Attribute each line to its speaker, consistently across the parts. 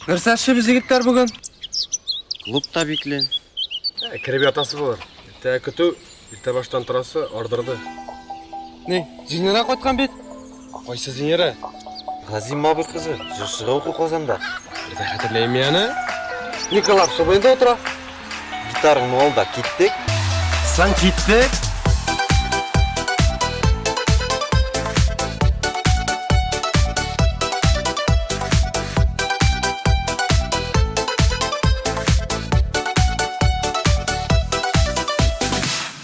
Speaker 1: Нәрсәші біз егіттер бүгін?
Speaker 2: Клубта биклен.
Speaker 3: Кіребе атасы болар. Ерте күту, ерте баштан тұрасы ардырды.
Speaker 1: Не, зинера қойтқан бет?
Speaker 3: Қайсы зинера?
Speaker 2: Ғазим абы қызы, жұршыға оқу қозанда.
Speaker 3: Ерте хатırlayayım yani. Николап собайында отыра.
Speaker 2: Гитарың ол да кеттік.
Speaker 1: Сан киттік?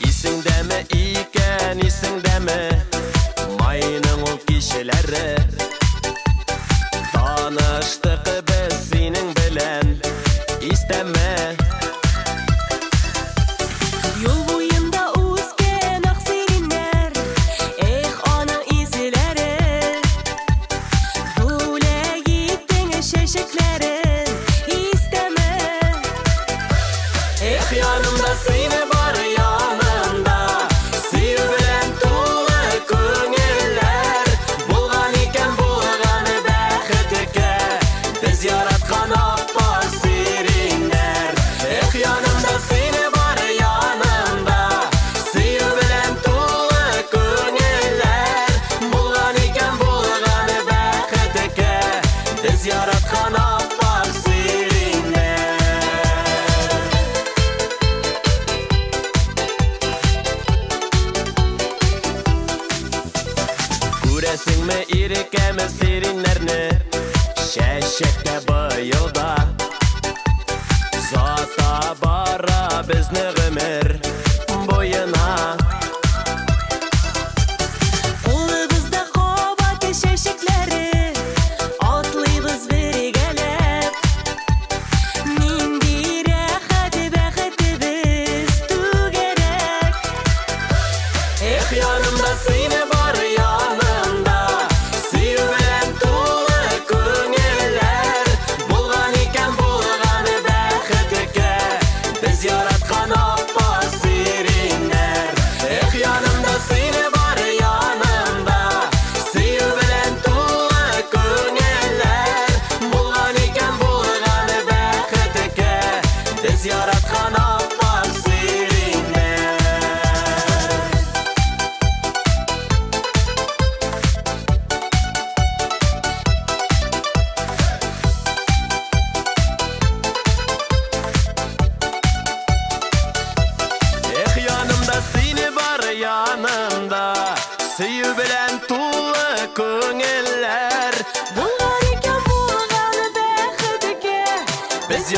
Speaker 4: Исіңдәме икен, исіңдәме майының ол кешелері. Таныштық біз сенің білән, истәме.
Speaker 5: Yol boyunda uzken aksirinler, onun izleri. Böyle gittin şeşeklerin, isteme.
Speaker 4: Yanımda seni var yanımda, sevgilen tuğla köngüller. Bulgan iken bulganı bəxtike, biz yaratkan appa serinler. Yanımda seni var yanımda, sevgilen tuğla köngüller. Bulgan iken bulganı bəxtike, biz yaratkan appa serinler. Күрәсеңме ирекәме сириннәрне, шәшәккә быелда. Зата бара безне гомер буена.
Speaker 5: Қолыбызда қабат шешеклері, атлыйбыз бірігелеп. Нинди рәхәт бәхетебез түгәрәк.
Speaker 4: Yanımda seni var yanımda, sevgilen tuğla köngüller. Bulgan iken bulganı bəxtike, biz yaratkan appa serinler. Yanımda seni var yanımda, sevgilen tuğla köngüller. Bulgan iken bulganı bəxtike, biz yaratkan appa serinler. Yanımda seni var yanımda, sevgi bilen tuğla köngüller.
Speaker 5: Bulgar iken bulganı bəxtike,
Speaker 4: Biz